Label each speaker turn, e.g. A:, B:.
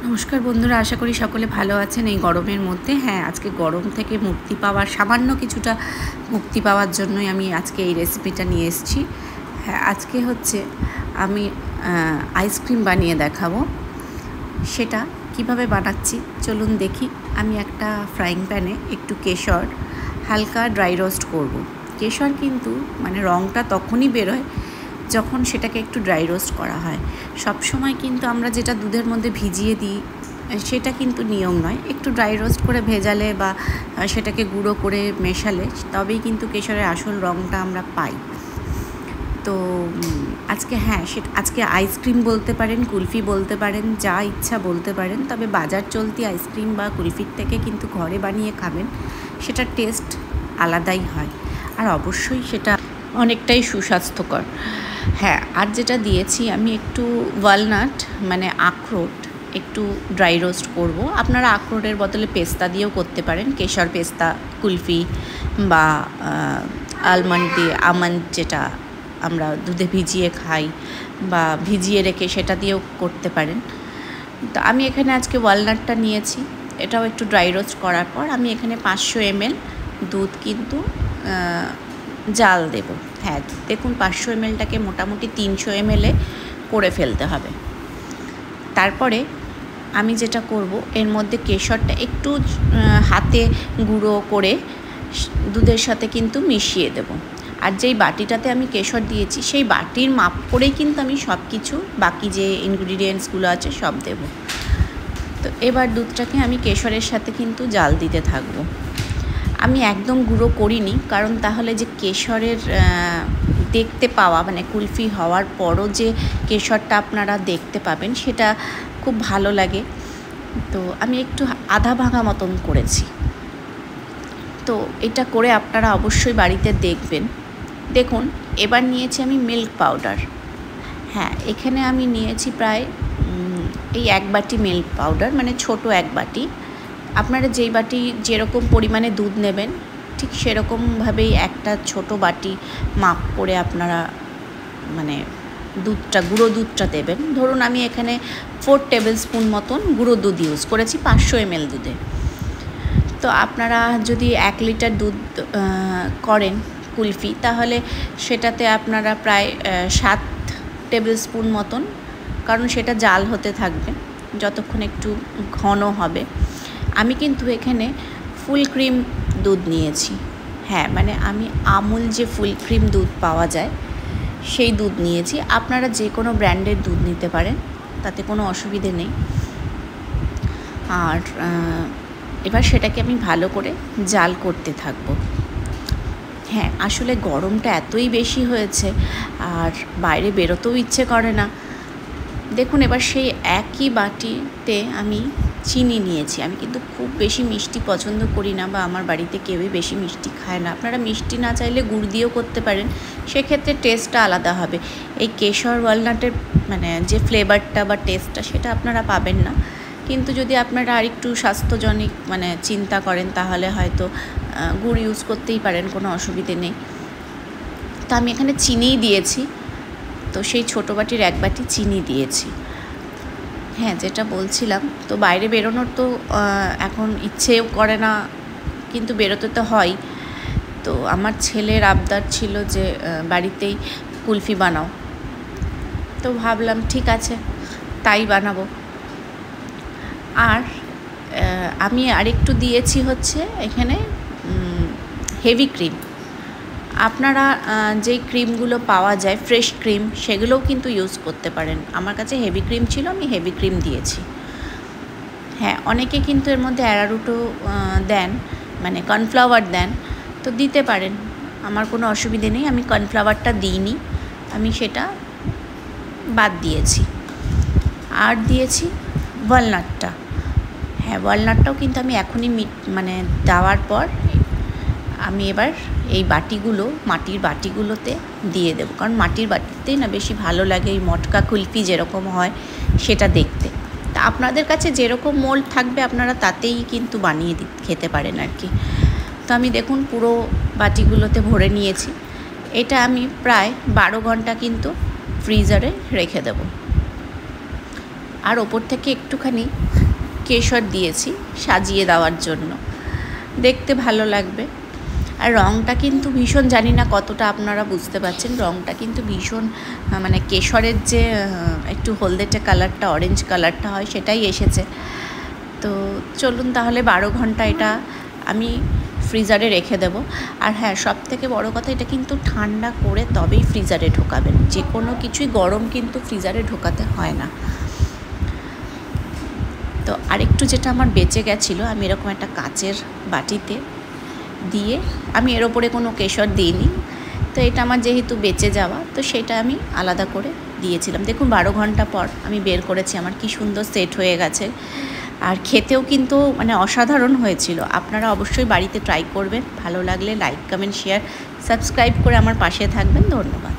A: নমস্কার বন্ধুরা, আশা করি সকলে ভালো আছেন এই গরমের মধ্যে। হ্যাঁ, আজকে গরম থেকে মুক্তি পাওয়ার সামান্য কিছুটা মুক্তি পাওয়ার জন্যই আমি আজকে এই রেসিপিটা নিয়ে এসেছি। হ্যাঁ, আজকে হচ্ছে আমি আইসক্রিম বানিয়ে দেখাবো। সেটা কিভাবে বানাচ্ছি চলুন দেখি। আমি একটা ফ্রাইং প্যানে একটু কেশর হালকা ড্রাই রোস্ট করব। কেশর কিন্তু রঙটা তখনই বেরোয় যখন সেটাকে একটু ড্রাই রোস্ট করা হয়। সব সময় কিন্তু আমরা যেটা দুধের মধ্যে ভিজিয়ে দিই সেটা কিন্তু নিয়ম নয়। একটু ড্রাই রোস্ট করে ভেজালে বা সেটাকে গুঁড়ো করে মেশালে তবেই কিন্তু কেশরের আসল রঙটা আমরা পাই। তো আজকে আইসক্রিম বলতে পারেন, কুলফি বলতে পারেন, যা ইচ্ছা বলতে পারেন। তবে বাজার চলতি আইসক্রিম বা কুলফির থেকে কিন্তু ঘরে বানিয়ে খাবেন, সেটার টেস্ট আলাদাই হয়, আর অবশ্যই সেটা অনেকটাই সুস্বাস্থ্যকর। হ্যাঁ, আর যেটা দিয়েছি আমি একটু ওয়ালনাট আখরোট একটু ড্রাই রোস্ট করব। আপনারা আখরোটের বদলে পেস্তা দিয়েও করতে পারেন, কেশর পেস্তা কুলফি বা আমন্ড যেটা আমরা দুধে ভিজিয়ে খাই বা ভিজিয়ে রেখে সেটা দিয়েও করতে পারেন। তো আমি এখানে আজকে ওয়ালনাটটা নিয়েছি, এটাও একটু ড্রাই রোস্ট করার পর আমি এখানে 500 ml দুধ কিন্তু জাল দেব। হ্যাঁ, দেখুন 500 mlটাকে মোটামুটি 300 ml করে ফেলতে হবে। তারপরে আমি যেটা করব, এর মধ্যে কেশরটা একটু হাতে গুঁড়ো করে দুধের সাথে কিন্তু মিশিয়ে দেব। আর যেই বাটিটাতে আমি কেশর দিয়েছি সেই বাটির মাপ করেই কিন্তু আমি সব কিছু বাকি যে ইনগ্রিডিয়েন্টসগুলো আছে সব দেব। তো এবার দুধটাকে আমি কেশরের সাথে কিন্তু জাল দিতে থাকবো। আমি একদম গুঁড়ো করিনি, কারণ তাহলে যে কেশরের দেখতে পাওয়া কুলফি হওয়ার পরও যে কেশরটা আপনারা দেখতে পাবেন সেটা খুব ভালো লাগে। তো আমি একটু আধা ভাঙা মতন করেছি। তো এটা করে আপনারা অবশ্যই বাড়িতে দেখবেন। দেখুন, এবার নিয়েছি আমি মিল্ক পাউডার। হ্যাঁ, এখানে আমি নিয়েছি প্রায় এই 1 বাটি মিল্ক পাউডার, ছোট 1 বাটি। আপনারা যেই বাটি যেরকম পরিমাণে দুধ নেবেন ঠিক সেরকমভাবেই একটা ছোট বাটি মাপ করে আপনারা গুঁড়ো দুধটা দেবেন। ধরুন আমি এখানে 4 টেবিল স্পুন মতন গুঁড়ো দুধ ইউজ করেছি 500 ml দুধে। তো আপনারা যদি 1 লিটার দুধ করেন কুলফি, তাহলে সেটাতে আপনারা প্রায় 7 টেবিল স্পুন মতন, কারণ সেটা জাল হতে থাকবে যতক্ষণ একটু ঘন হবে। আমি কিন্তু এখানে ফুল ক্রিম দুধ নিয়েছি। হ্যাঁ, আমি আমুল যে ফুল ক্রিম দুধ পাওয়া যায় সেই দুধ নিয়েছি। আপনারা যে কোনো ব্র্যান্ডের দুধ নিতে পারেন, তাতে কোনো অসুবিধে নেই। আর এবার সেটাকে আমি ভালো করে জাল করতে থাকবো। হ্যাঁ, আসলে গরমটা এতই বেশি হয়েছে আর বাইরে বেরোতেও ইচ্ছে করে না। দেখুন, এবার সেই একই বাটিতে আমি চিনি নিয়েছি। আমি কিন্তু খুব বেশি মিষ্টি পছন্দ করি না, বা আমার বাড়িতে কেউই বেশি মিষ্টি খায় না। আপনারা মিষ্টি না চাইলে গুড় দিয়েও করতে পারেন, সেক্ষেত্রে টেস্টটা আলাদা হবে। এই কেশর ওয়ালনাটের যে ফ্লেভারটা বা টেস্টটা সেটা আপনারা পাবেন না। কিন্তু যদি আপনারা আরেকটু স্বাস্থ্যজনিক চিন্তা করেন, তাহলে হয়তো গুড় ইউজ করতেই পারেন, কোনো অসুবিধে নেই। তো আমি এখানে চিনিই দিয়েছি। তো সেই ছোটো বাটির 1 বাটি চিনি দিয়েছি। হ্যাঁ, যেটা বলছিলাম, তো বাইরে বেরোনোর তো এখন ইচ্ছেও করে না, কিন্তু বেরোতে তো হয়। তো আমার ছেলের আবদার ছিল যে বাড়িতেই কুলফি বানাও। তো ভাবলাম ঠিক আছে, তাই বানাবো। আর আমি আরেকটু দিয়েছি হচ্ছে এখানে হেভি ক্রিম। আপনারা যেই ক্রিমগুলো পাওয়া যায় ফ্রেশ ক্রিম, সেগুলোও কিন্তু ইউজ করতে পারেন। আমার কাছে হেভি ক্রিম ছিল, আমি হেভি ক্রিম দিয়েছি। হ্যাঁ, অনেকে কিন্তু এর মধ্যে অ্যারারুটও দেন, কর্নফ্লাওয়ার দেন, তো দিতে পারেন, আমার কোনো অসুবিধে নেই। আমি কর্নফ্লাওয়ারটা দিইনি, আমি সেটা বাদ দিয়েছি। আর দিয়েছি ওয়ালনাটটা। হ্যাঁ, ওয়ালনাটটাও কিন্তু আমি এখনই দেওয়ার পর আমি এবার এই মাটির বাটিগুলোতে দিয়ে দেবো, কারণ মাটির বাটিতেই না বেশি ভালো লাগে এই মটকা কুলফি যেরকম হয় সেটা দেখতে। তা আপনাদের কাছে যেরকম মোল্ড থাকবে আপনারা তাতেই কিন্তু বানিয়ে খেতে পারেন আর কি। তো আমি দেখুন পুরো বাটিগুলোতে ভরে নিয়েছি। এটা আমি প্রায় 12 ঘন্টা কিন্তু ফ্রিজারে রেখে দেব। আর ওপর থেকে একটুখানি কেশর দিয়েছি সাজিয়ে দেওয়ার জন্য, দেখতে ভালো লাগবে। আর রঙটা কিন্তু ভীষণ, জানি না কতটা আপনারা বুঝতে পারছেন, রঙটা কিন্তু ভীষণ মানে কেশরের যে একটু হলদেটে কালারটা, অরেঞ্জ কালারটা হয় সেটাই এসেছে। তো চলুন তাহলে 12 ঘন্টা এটা আমি ফ্রিজারে রেখে দেব। আর হ্যাঁ, সবথেকে বড় কথা, এটা কিন্তু ঠান্ডা করে তবেই ফ্রিজারে ঢোকাবেন। যে কোনো কিছুই গরম কিন্তু ফ্রিজারে ঢোকাতে হয় না। তো আরেকটু যেটা আমার বেঁচে গেছিলো, আমি এরকম একটা কাচের বাটিতে দিয়ে, আমি এর ওপরে কোনো কেশর দিইনি, তো এটা আমার যেহেতু বেঁচে যাওয়া, তো সেটা আমি আলাদা করে দিয়েছিলাম। দেখুন 12 ঘন্টা পর আমি বের করেছি, আমার কি সুন্দর সেট হয়ে গেছে। আর খেতেও কিন্তু মানে অসাধারণ হয়েছিল। আপনারা অবশ্যই বাড়িতে ট্রাই করবেন। ভালো লাগলে লাইক, কমেন্ট, শেয়ার, সাবস্ক্রাইব করে আমার পাশে থাকবেন। ধন্যবাদ।